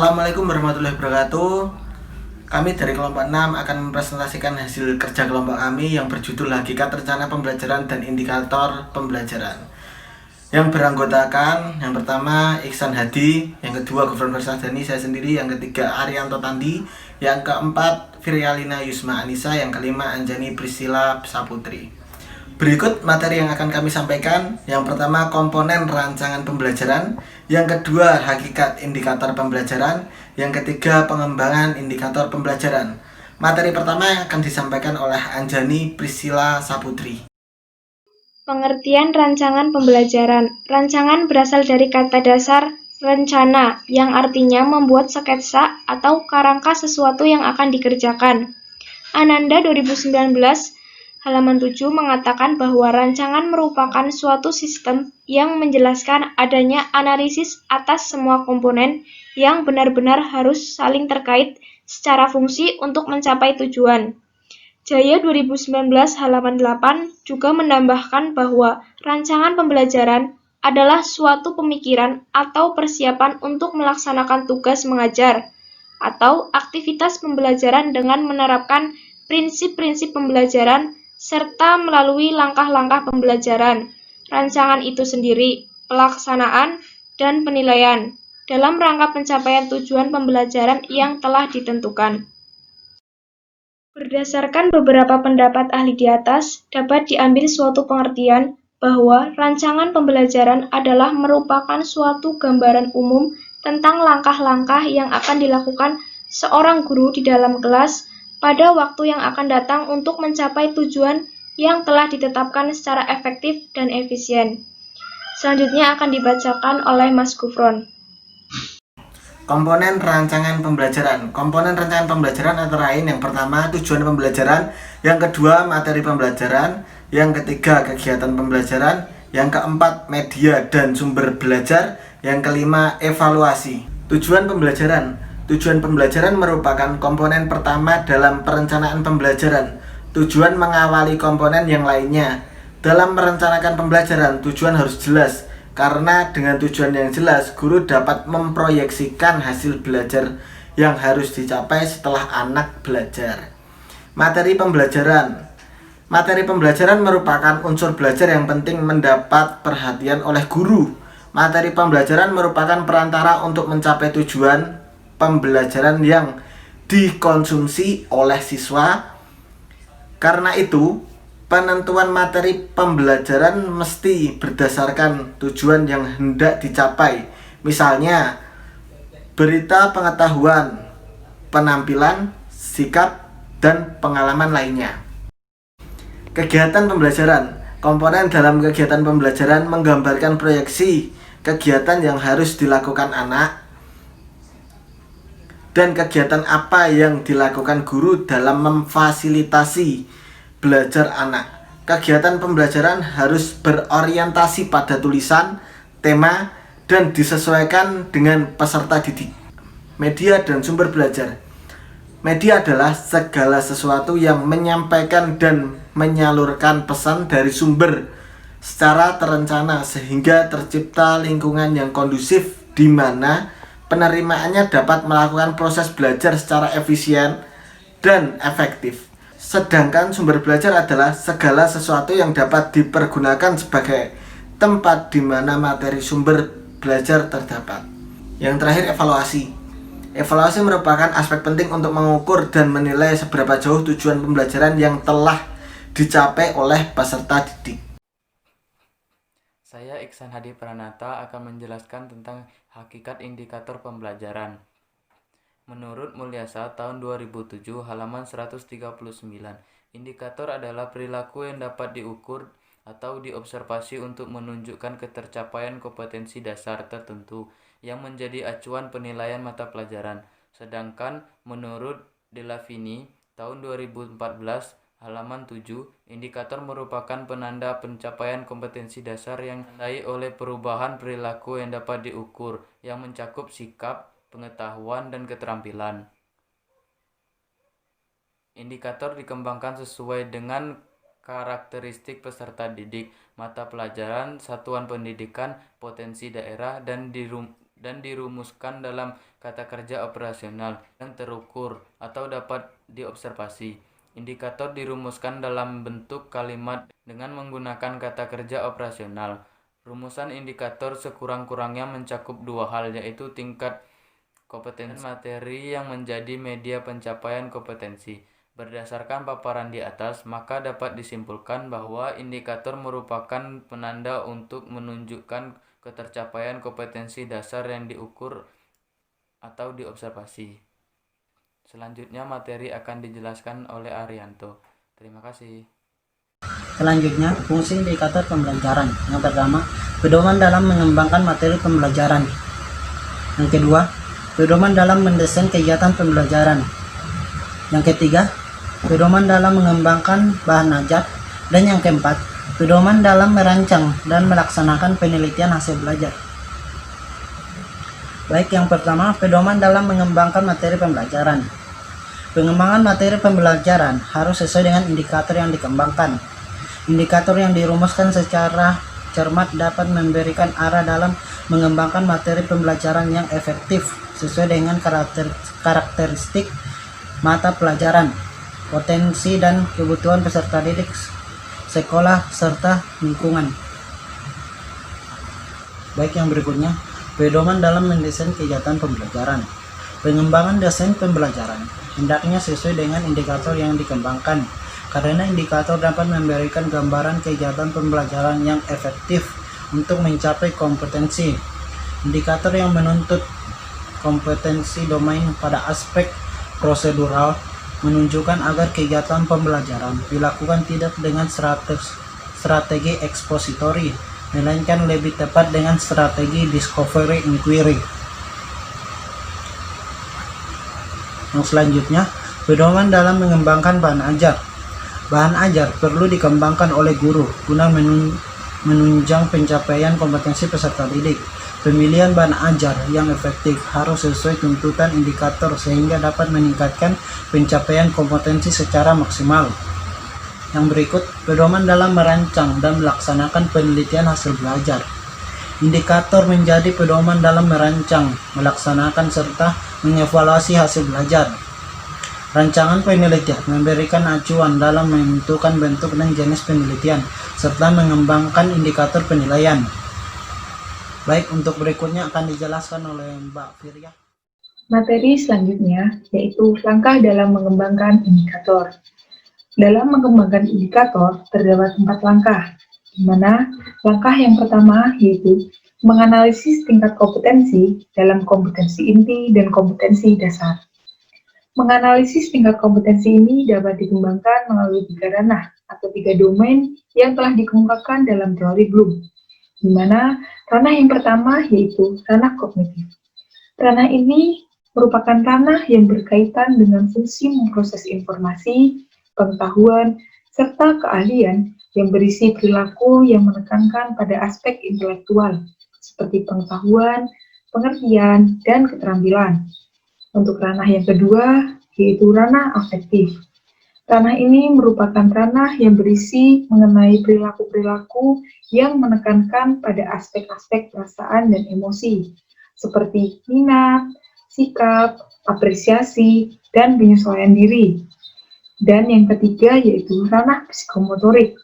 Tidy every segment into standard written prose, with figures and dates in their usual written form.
Assalamualaikum warahmatullahi wabarakatuh. Kami dari kelompok 6 akan mempresentasikan hasil kerja kelompok kami yang berjudul Hakikat Rencana Pembelajaran dan Indikator Pembelajaran. Yang beranggotakan yang pertama Iksan Hadi, yang kedua Gufron Versadani, saya sendiri, yang ketiga Arianto Tandi, yang keempat Firyalina Yusma Anissa, yang kelima Anjani Priscilla Saputri. Berikut materi yang akan kami sampaikan. Yang pertama komponen rancangan pembelajaran, yang kedua hakikat indikator pembelajaran, yang ketiga pengembangan indikator pembelajaran. Materi pertama yang akan disampaikan oleh Anjani Priscilla Saputri. Pengertian rancangan pembelajaran. Rancangan berasal dari kata dasar rencana, yang artinya membuat sketsa atau kerangka sesuatu yang akan dikerjakan. Ananda 2019 halaman 7 mengatakan bahwa rancangan merupakan suatu sistem yang menjelaskan adanya analisis atas semua komponen yang benar-benar harus saling terkait secara fungsi untuk mencapai tujuan. Jaya 2019 halaman 8 juga menambahkan bahwa rancangan pembelajaran adalah suatu pemikiran atau persiapan untuk melaksanakan tugas mengajar atau aktivitas pembelajaran dengan menerapkan prinsip-prinsip pembelajaran serta melalui langkah-langkah pembelajaran, rancangan itu sendiri, pelaksanaan, dan penilaian dalam rangka pencapaian tujuan pembelajaran yang telah ditentukan. Berdasarkan beberapa pendapat ahli di atas, dapat diambil suatu pengertian bahwa rancangan pembelajaran adalah merupakan suatu gambaran umum tentang langkah-langkah yang akan dilakukan seorang guru di dalam kelas pada waktu yang akan datang untuk mencapai tujuan yang telah ditetapkan secara efektif dan efisien. Selanjutnya akan dibacakan oleh Mas Gufron. Komponen rancangan pembelajaran. Komponen rancangan pembelajaran antara lain yang pertama tujuan pembelajaran, yang kedua materi pembelajaran, yang ketiga kegiatan pembelajaran, yang keempat media dan sumber belajar, yang kelima evaluasi. Tujuan pembelajaran. Tujuan pembelajaran merupakan komponen pertama dalam perencanaan pembelajaran. Tujuan mengawali komponen yang lainnya. Dalam merencanakan pembelajaran, tujuan harus jelas. Karena dengan tujuan yang jelas, guru dapat memproyeksikan hasil belajar yang harus dicapai setelah anak belajar. Materi pembelajaran. Materi pembelajaran merupakan unsur belajar yang penting mendapat perhatian oleh guru. Materi pembelajaran merupakan perantara untuk mencapai tujuan pembelajaran yang dikonsumsi oleh siswa. Karena itu, penentuan materi pembelajaran mesti berdasarkan tujuan yang hendak dicapai. Misalnya, berita pengetahuan, penampilan, sikap, dan pengalaman lainnya. Kegiatan pembelajaran. Komponen dalam kegiatan pembelajaran menggambarkan proyeksi kegiatan yang harus dilakukan anak dan kegiatan apa yang dilakukan guru dalam memfasilitasi belajar anak. Kegiatan pembelajaran harus berorientasi pada tulisan, tema, dan disesuaikan dengan peserta didik. Media dan sumber belajar. Media adalah segala sesuatu yang menyampaikan dan menyalurkan pesan dari sumber secara terencana sehingga tercipta lingkungan yang kondusif di mana penerimaannya dapat melakukan proses belajar secara efisien dan efektif. Sedangkan sumber belajar adalah segala sesuatu yang dapat dipergunakan sebagai tempat di mana materi sumber belajar terdapat. Yang terakhir, evaluasi. Evaluasi merupakan aspek penting untuk mengukur dan menilai seberapa jauh tujuan pembelajaran yang telah dicapai oleh peserta didik. Saya Iksan Hadi Pranata akan menjelaskan tentang hakikat indikator pembelajaran. Menurut Mulyasa tahun 2007 halaman 139, indikator adalah perilaku yang dapat diukur atau diobservasi untuk menunjukkan ketercapaian kompetensi dasar tertentu yang menjadi acuan penilaian mata pelajaran. Sedangkan menurut Delavini tahun 2014 halaman 7, indikator merupakan penanda pencapaian kompetensi dasar yang ditandai oleh perubahan perilaku yang dapat diukur, yang mencakup sikap, pengetahuan, dan keterampilan. Indikator dikembangkan sesuai dengan karakteristik peserta didik, mata pelajaran, satuan pendidikan, potensi daerah, dan dan dirumuskan dalam kata kerja operasional yang terukur atau dapat diobservasi. Indikator dirumuskan dalam bentuk kalimat dengan menggunakan kata kerja operasional. Rumusan indikator sekurang-kurangnya mencakup dua hal, yaitu tingkat kompetensi materi yang menjadi media pencapaian kompetensi. Berdasarkan paparan di atas, maka dapat disimpulkan bahwa indikator merupakan penanda untuk menunjukkan ketercapaian kompetensi dasar yang diukur atau diobservasi. Selanjutnya materi akan dijelaskan oleh Arianto. Terima kasih. Selanjutnya, fungsi indikator pembelajaran. Yang pertama, pedoman dalam mengembangkan materi pembelajaran. Yang kedua, pedoman dalam mendesain kegiatan pembelajaran. Yang ketiga, pedoman dalam mengembangkan bahan ajar. Dan yang keempat, pedoman dalam merancang dan melaksanakan penelitian hasil belajar. Baik, yang pertama, pedoman dalam mengembangkan materi pembelajaran. Pengembangan materi pembelajaran harus sesuai dengan indikator yang dikembangkan. Indikator yang dirumuskan secara cermat dapat memberikan arah dalam mengembangkan materi pembelajaran yang efektif sesuai dengan karakteristik mata pelajaran, potensi dan kebutuhan peserta didik, sekolah, serta lingkungan. Baik, yang berikutnya, pedoman dalam mendesain kegiatan pembelajaran. Pengembangan desain pembelajaran hendaknya sesuai dengan indikator yang dikembangkan, karena indikator dapat memberikan gambaran kegiatan pembelajaran yang efektif untuk mencapai kompetensi. Indikator yang menuntut kompetensi domain pada aspek prosedural menunjukkan agar kegiatan pembelajaran dilakukan tidak dengan strategi ekspositori, melainkan lebih tepat dengan strategi discovery inquiry. Yang selanjutnya, pedoman dalam mengembangkan bahan ajar. Bahan ajar perlu dikembangkan oleh guru guna menunjang pencapaian kompetensi peserta didik. Pemilihan bahan ajar yang efektif harus sesuai tuntutan indikator sehingga dapat meningkatkan pencapaian kompetensi secara maksimal. Yang berikut, pedoman dalam merancang dan melaksanakan penelitian hasil belajar. Indikator menjadi pedoman dalam merancang, melaksanakan, serta mengevaluasi hasil belajar. Rancangan penelitian memberikan acuan dalam menentukan bentuk dan jenis penelitian, serta mengembangkan indikator penilaian. Baik, untuk berikutnya akan dijelaskan oleh Mbak Firya. Materi selanjutnya yaitu langkah dalam mengembangkan indikator. Dalam mengembangkan indikator terdapat 4 langkah, di mana langkah yang pertama yaitu menganalisis tingkat kompetensi dalam kompetensi inti dan kompetensi dasar. Menganalisis tingkat kompetensi ini dapat dikembangkan melalui 3 ranah atau 3 domain yang telah dikemukakan dalam teori Bloom, di mana ranah yang pertama yaitu ranah kognitif. Ranah ini merupakan ranah yang berkaitan dengan fungsi memproses informasi, pengetahuan, serta keahlian yang berisi perilaku yang menekankan pada aspek intelektual, seperti pengetahuan, pengertian, dan keterampilan. Untuk ranah yang kedua, yaitu ranah afektif. Ranah ini merupakan ranah yang berisi mengenai perilaku-perilaku yang menekankan pada aspek-aspek perasaan dan emosi, seperti minat, sikap, apresiasi, dan penyesuaian diri. Dan yang ketiga yaitu ranah psikomotorik.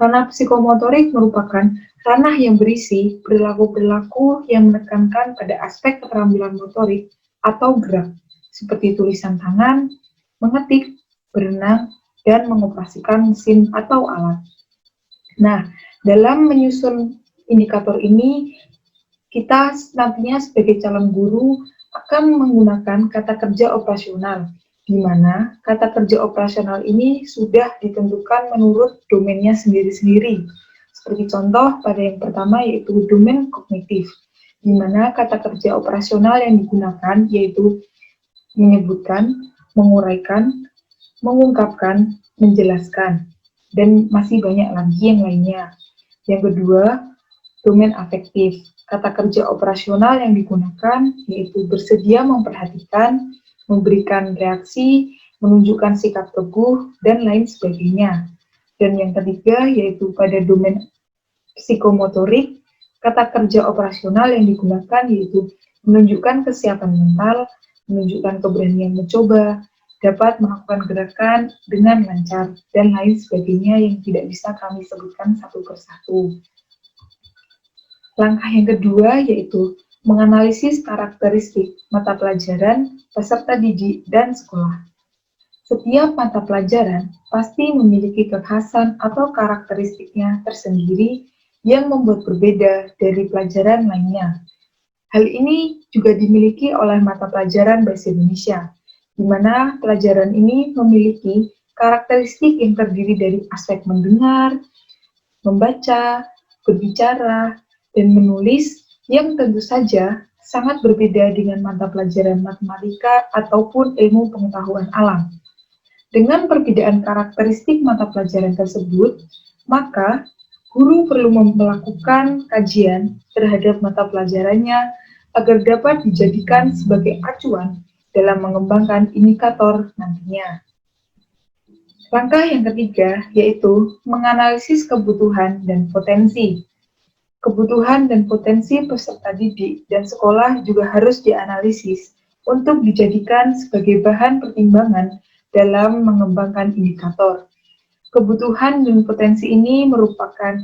Ranah psikomotorik merupakan ranah yang berisi perilaku-perilaku yang menekankan pada aspek keterampilan motorik atau gerak, seperti tulisan tangan, mengetik, berenang, dan mengoperasikan mesin atau alat. Nah, dalam menyusun indikator ini, kita nantinya sebagai calon guru akan menggunakan kata kerja operasional, di mana kata kerja operasional ini sudah ditentukan menurut domainnya sendiri-sendiri. Seperti contoh pada yang pertama yaitu domain kognitif, di mana kata kerja operasional yang digunakan yaitu menyebutkan, menguraikan, mengungkapkan, menjelaskan, dan masih banyak lagi yang lainnya. Yang kedua, domain afektif. Kata kerja operasional yang digunakan yaitu bersedia memperhatikan, memberikan reaksi, menunjukkan sikap teguh, dan lain sebagainya. Dan yang ketiga yaitu pada domain psikomotorik, kata kerja operasional yang digunakan yaitu menunjukkan kesiapan mental, menunjukkan keberanian mencoba, dapat melakukan gerakan dengan lancar, dan lain sebagainya yang tidak bisa kami sebutkan satu persatu. Langkah yang kedua yaitu menganalisis karakteristik mata pelajaran, peserta didik, dan sekolah. Setiap mata pelajaran pasti memiliki kekhasan atau karakteristiknya tersendiri yang membuat berbeda dari pelajaran lainnya. Hal ini juga dimiliki oleh mata pelajaran Bahasa Indonesia, di mana pelajaran ini memiliki karakteristik yang terdiri dari aspek mendengar, membaca, berbicara, dan menulis yang tentu saja sangat berbeda dengan mata pelajaran matematika ataupun ilmu pengetahuan alam. Dengan perbedaan karakteristik mata pelajaran tersebut, maka guru perlu melakukan kajian terhadap mata pelajarannya agar dapat dijadikan sebagai acuan dalam mengembangkan indikator nantinya. Langkah yang ketiga yaitu menganalisis kebutuhan dan potensi. Kebutuhan dan potensi peserta didik dan sekolah juga harus dianalisis untuk dijadikan sebagai bahan pertimbangan dalam mengembangkan indikator. Kebutuhan dan potensi ini merupakan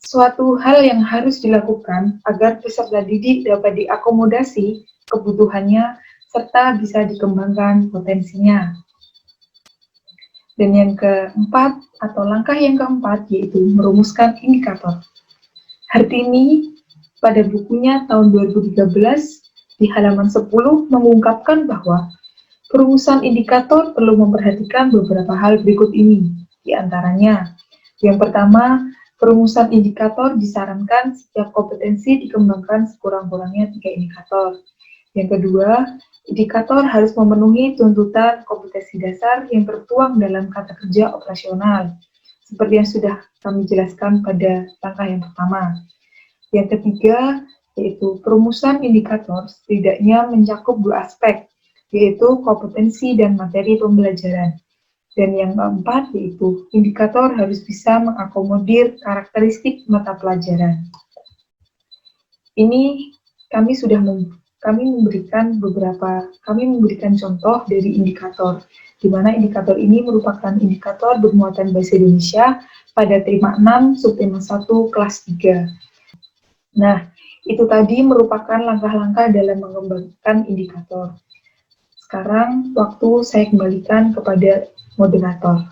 suatu hal yang harus dilakukan agar peserta didik dapat diakomodasi kebutuhannya serta bisa dikembangkan potensinya. Dan yang keempat atau langkah yang keempat yaitu merumuskan indikator. Hartini pada bukunya tahun 2013 di halaman 10 mengungkapkan bahwa perumusan indikator perlu memperhatikan beberapa hal berikut ini. Di antaranya, yang pertama, perumusan indikator disarankan setiap kompetensi dikembangkan sekurang-kurangnya 3 indikator. Yang kedua, indikator harus memenuhi tuntutan kompetensi dasar yang tertuang dalam kata kerja operasional, seperti yang sudah kami jelaskan pada langkah yang pertama. Yang ketiga, yaitu perumusan indikator setidaknya mencakup 2 aspek, yaitu kompetensi dan materi pembelajaran. Dan yang keempat, yaitu indikator harus bisa mengakomodir karakteristik mata pelajaran. Ini kami memberikan contoh dari indikator, di mana indikator ini merupakan indikator bermuatan Bahasa Indonesia pada tema 6, subtema 1, kelas 3. Nah, itu tadi merupakan langkah-langkah dalam mengembangkan indikator. Sekarang waktu saya kembalikan kepada moderator.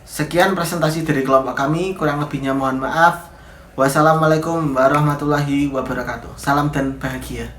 Sekian presentasi dari kelompok kami, kurang lebihnya mohon maaf. Wassalamualaikum warahmatullahi wabarakatuh. Salam dan bahagia.